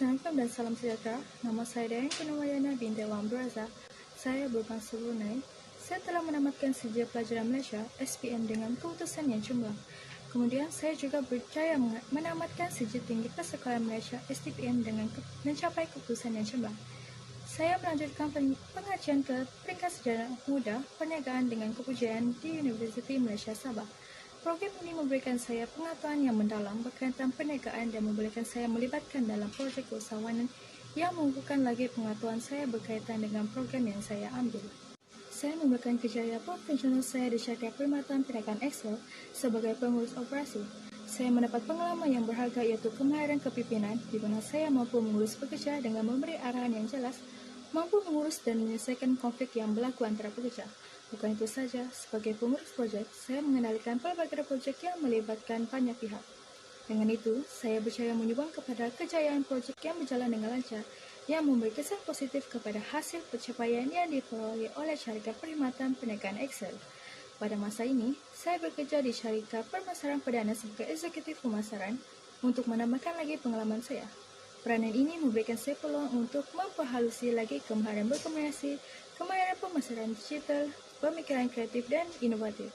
Assalamualaikum dan salam sejahtera. Nama saya Dayan Kunamayana binti Wamburaza. Saya berbangsa Brunei. Saya telah menamatkan Sijil Pelajaran Malaysia (SPM) dengan keputusan yang cemerlang. Kemudian saya juga berjaya menamatkan Sijil Tinggi Persekolahan Malaysia (STPM) dengan mencapai keputusan yang cemerlang. Saya melanjutkan pengajian ke peringkat sarjana muda perniagaan dengan kepujaan di Universiti Malaysia Sabah. Program ini memberikan saya pengetahuan yang mendalam berkaitan perniagaan dan membolehkan saya melibatkan dalam projek keusahawanan yang mengukuhkan lagi pengetahuan saya berkaitan dengan program yang saya ambil. Saya memberikan kejayaan profesional saya di syarikat perkhidmatan perniagaan Excel sebagai pengurus operasi. Saya mendapat pengalaman yang berharga iaitu kemahiran kepimpinan di mana saya mampu mengurus pekerja dengan memberi arahan yang jelas, mampu mengurus dan menyelesaikan konflik yang berlaku antara pekerja. Bukan itu saja, sebagai pengurus projek, saya mengendalikan pelbagai projek yang melibatkan banyak pihak. Dengan itu, saya berjaya menyumbang kepada kejayaan projek yang berjalan dengan lancar, yang memberi kesan positif kepada hasil pencapaian yang diperoleh oleh syarikat perkhidmatan perniagaan Excel. Pada masa ini, saya bekerja di syarikat pemasaran perdana sebagai eksekutif pemasaran untuk menambahkan lagi pengalaman saya. Peranan ini memberikan saya peluang untuk memperhalusi lagi kemahiran berkomunikasi, kemahiran pemasaran digital, pemikiran kreatif dan inovatif.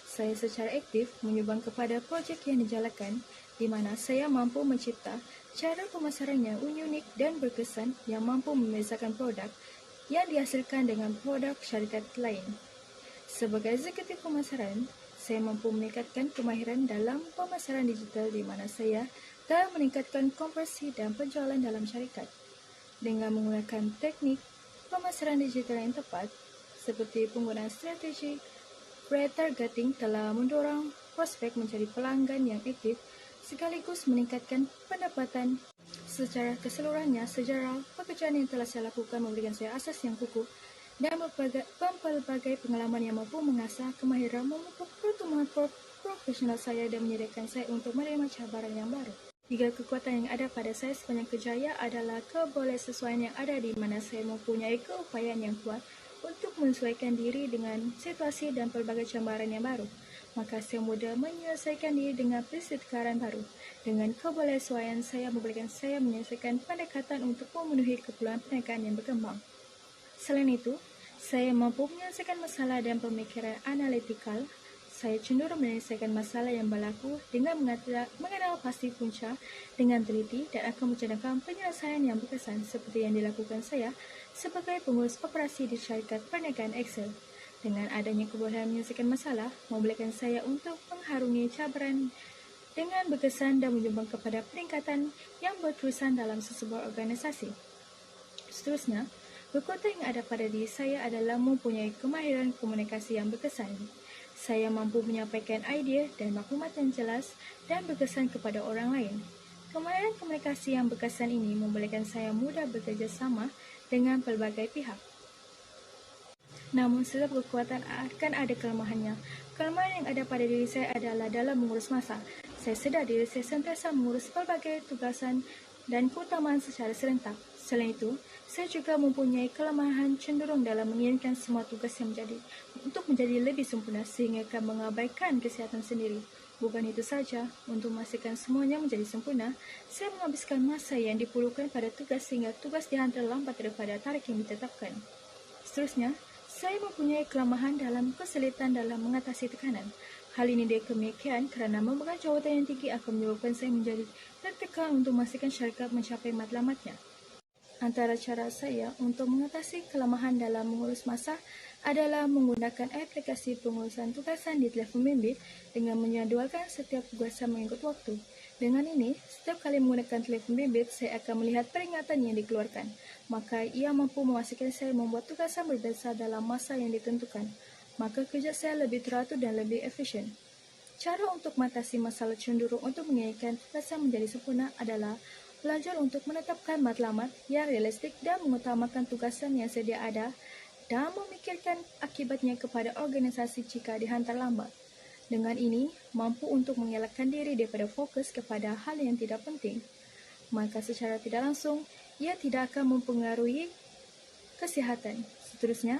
Saya secara aktif menyumbang kepada projek yang dijalankan, di mana saya mampu mencipta cara pemasaran yang unik dan berkesan yang mampu membezakan produk yang dihasilkan dengan produk syarikat lain. Sebagai eksekutif pemasaran, saya mampu meningkatkan kemahiran dalam pemasaran digital di mana saya telah meningkatkan konversi dan penjualan dalam syarikat. Dengan menggunakan teknik pemasaran digital yang tepat, seperti penggunaan strategi retargeting telah mendorong prospek menjadi pelanggan yang aktif sekaligus meningkatkan pendapatan. Secara keseluruhannya, sejarah pekerjaan yang telah saya lakukan memberikan saya asas yang kukuh dan berbagai pengalaman yang mampu mengasah kemahiran memupuk pertumbuhan profesional saya dan menyediakan saya untuk menerima cabaran yang baru. Tiga kekuatan yang ada pada saya sepanjang kerjaya adalah kebolehsesuaian yang ada di mana saya mempunyai keupayaan yang kuat untuk menyesuaikan diri dengan situasi dan pelbagai cabaran yang baru. Maka saya mudah menyelesaikan diri dengan persekitaran baru. Dengan kebolehsesuaian saya membolehkan saya menyelesaikan pendekatan untuk memenuhi keperluan perniagaan yang berkembang. Selain itu, saya mampu menyelesaikan masalah dan pemikiran analitikal. Saya cenderung menyelesaikan masalah yang berlaku dengan mengenal pasti punca dengan teliti dan akan mencadangkan penyelesaian yang berkesan seperti yang dilakukan saya sebagai pengurus operasi di syarikat perniagaan Excel. Dengan adanya kebolehan menyelesaikan masalah, membolehkan saya untuk mengharungi cabaran dengan berkesan dan menyumbang kepada peningkatan yang berterusan dalam sesebuah organisasi. Seterusnya, kekuatan yang ada pada diri saya adalah mempunyai kemahiran komunikasi yang berkesan. Saya mampu menyampaikan idea dan maklumat yang jelas dan berkesan kepada orang lain. Kemahiran komunikasi yang berkesan ini membolehkan saya mudah bekerja sama dengan pelbagai pihak. Namun, setiap kekuatan akan ada kelemahannya. Kelemahan yang ada pada diri saya adalah dalam mengurus masa. Saya sedar diri saya sentiasa mengurus pelbagai tugasan dan keutamaan secara serentak. Selain itu, saya juga mempunyai kelemahan cenderung dalam menginginkan semua tugas yang menjadi lebih sempurna sehingga akan mengabaikan kesihatan sendiri. Bukan itu saja, untuk memastikan semuanya menjadi sempurna, saya menghabiskan masa yang diperlukan pada tugas sehingga tugas dihantar lambat daripada tarikh yang ditetapkan. Seterusnya, saya mempunyai kelemahan dalam kesulitan dalam mengatasi tekanan. Hal ini demikian kerana memegang jawatan yang tinggi akan menyebabkan saya menjadi tertekan untuk memastikan syarikat mencapai matlamatnya. Antara cara saya untuk mengatasi kelemahan dalam mengurus masa adalah menggunakan aplikasi pengurusan tugasan di telefon bimbit dengan menjadualkan setiap tugasan mengikut waktu. Dengan ini, setiap kali menggunakan telefon bimbit, saya akan melihat peringatan yang dikeluarkan. Maka ia mampu memastikan saya membuat tugasan berbeza dalam masa yang ditentukan. Maka kerja saya lebih teratur dan lebih efisien. Cara untuk mengatasi masalah cenderung untuk menginginkan tugasan menjadi sempurna adalah belajar untuk menetapkan matlamat yang realistik dan mengutamakan tugasan yang sedia ada dan memikirkan akibatnya kepada organisasi jika dihantar lambat. Dengan ini, mampu untuk mengelakkan diri daripada fokus kepada hal yang tidak penting. Maka secara tidak langsung, ia tidak akan mempengaruhi kesihatan. Seterusnya,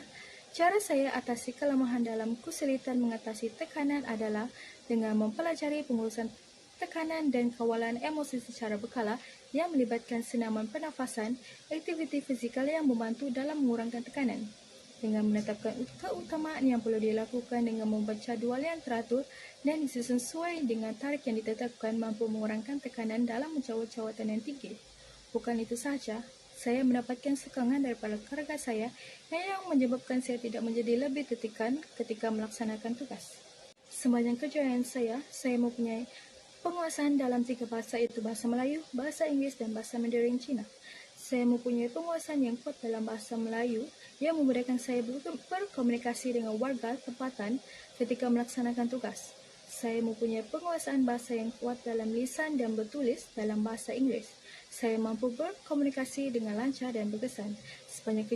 cara saya atasi kelemahan dalam kesulitan mengatasi tekanan adalah dengan mempelajari pengurusan tekanan dan kawalan emosi secara berkala yang melibatkan senaman pernafasan, aktiviti fizikal yang membantu dalam mengurangkan tekanan. Dengan menetapkan keutamaan yang perlu dilakukan dengan membuat jadual yang teratur dan disusun sesuai dengan tarikh yang ditetapkan mampu mengurangkan tekanan dalam jawatan yang tinggi. Bukan itu sahaja, saya mendapatkan sokongan daripada keluarga saya yang menyebabkan saya tidak menjadi lebih tertekan ketika melaksanakan tugas. Sepanjang kejayaan saya mempunyai penguasaan dalam 3 bahasa, iaitu bahasa Melayu, bahasa Inggeris dan bahasa Mandarin Cina. Saya mempunyai penguasaan yang kuat dalam bahasa Melayu yang memudahkan saya berkomunikasi dengan warga tempatan ketika melaksanakan tugas. Saya mempunyai penguasaan bahasa yang kuat dalam lisan dan bertulis dalam bahasa Inggeris. Saya mampu berkomunikasi dengan lancar dan berkesan. Sepanjang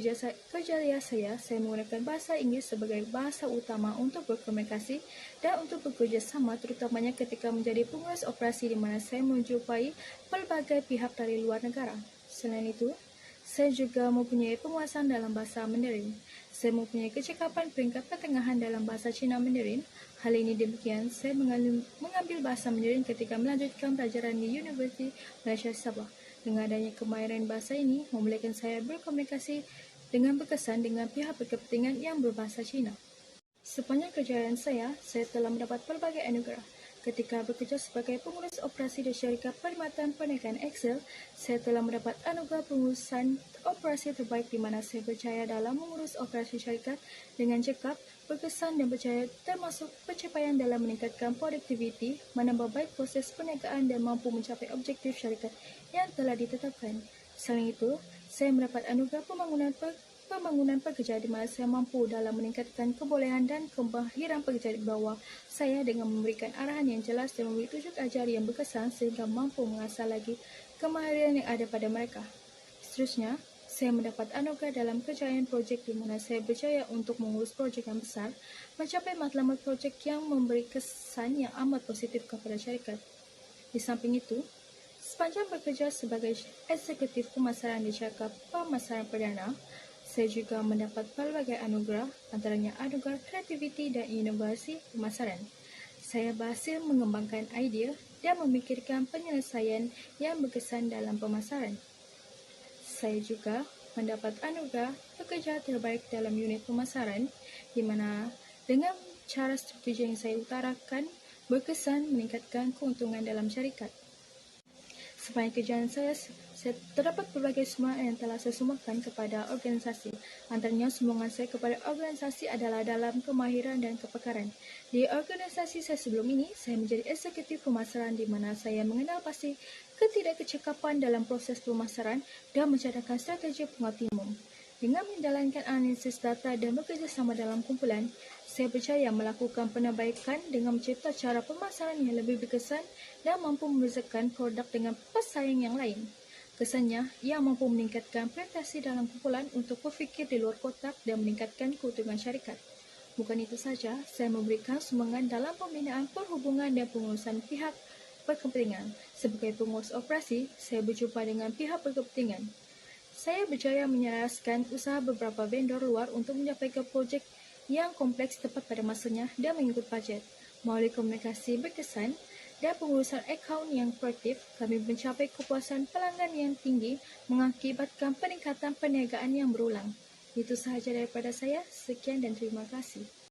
kerjaya saya menggunakan bahasa Inggeris sebagai bahasa utama untuk berkomunikasi dan untuk bekerja sama, terutamanya ketika menjadi pengurus operasi di mana saya menjumpai pelbagai pihak dari luar negara. Selain itu, saya juga mempunyai penguasaan dalam bahasa Mandarin. Saya mempunyai kecekapan peringkat pertengahan dalam bahasa Cina Mandarin. Hal ini demikian, saya mengambil bahasa Mandarin ketika melanjutkan pelajaran di Universiti Malaysia Sabah. Dengan adanya kemahiran bahasa ini, membolehkan saya berkomunikasi dengan berkesan dengan pihak berkepentingan yang berbahasa Cina. Sepanjang kejayaan saya telah mendapat pelbagai anugerah. Ketika bekerja sebagai pengurus operasi di syarikat perkhidmatan perniagaan Excel, saya telah mendapat anugerah pengurusan operasi terbaik di mana saya berjaya dalam mengurus operasi syarikat dengan cekap, berkesan dan berjaya, termasuk pencapaian dalam meningkatkan produktiviti, menambah baik proses perniagaan dan mampu mencapai objektif syarikat yang telah ditetapkan. Selain itu, saya mendapat anugerah pembangunan pekerja di mana saya mampu dalam meningkatkan kebolehan dan kemahiran pekerja di bawah saya dengan memberikan arahan yang jelas dan memberi tunjuk ajar yang berkesan sehingga mampu mengasah lagi kemahiran yang ada pada mereka. Seterusnya, saya mendapat anugerah dalam kejayaan projek di mana saya berjaya untuk mengurus projek yang besar, mencapai matlamat projek yang memberi kesan yang amat positif kepada syarikat. Di samping itu, sepanjang bekerja sebagai eksekutif pemasaran di syarikat pemasaran perdana, saya juga mendapat pelbagai anugerah, antaranya anugerah kreativiti dan inovasi pemasaran. Saya berhasil mengembangkan idea dan memikirkan penyelesaian yang berkesan dalam pemasaran. Saya juga mendapat anugerah pekerja terbaik dalam unit pemasaran, di mana dengan cara strategi yang saya utarakan berkesan meningkatkan keuntungan dalam syarikat. Sepanjang kejayaan saya terdapat berbagai sumbangan yang telah saya sumbangkan kepada organisasi. Antaranya sumbangan saya kepada organisasi adalah dalam kemahiran dan kepakaran. Di organisasi saya sebelum ini, saya menjadi eksekutif pemasaran di mana saya mengenal pasti ketidakkecakapan dalam proses pemasaran dan mencadangkan strategi pengoptimum. Dengan menjalankan analisis data dan bekerja sama dalam kumpulan, saya percaya melakukan penambaikan dengan mencipta cara pemasaran yang lebih berkesan dan mampu membezakan produk dengan pesaing yang lain. Kesannya, ia mampu meningkatkan prestasi dalam kumpulan untuk berfikir di luar kotak dan meningkatkan keuntungan syarikat. Bukan itu saja, saya memberikan sumbangan dalam pembinaan perhubungan dan pengurusan pihak berkepentingan. Sebagai pengurus operasi, saya berjumpa dengan pihak berkepentingan. Saya berjaya menyelaraskan usaha beberapa vendor luar untuk menyampaikan projek yang kompleks tepat pada masanya dan mengikut bajet. Melalui komunikasi berkesan dan pengurusan akaun yang proaktif, kami mencapai kepuasan pelanggan yang tinggi mengakibatkan peningkatan perniagaan yang berulang. Itu sahaja daripada saya. Sekian dan terima kasih.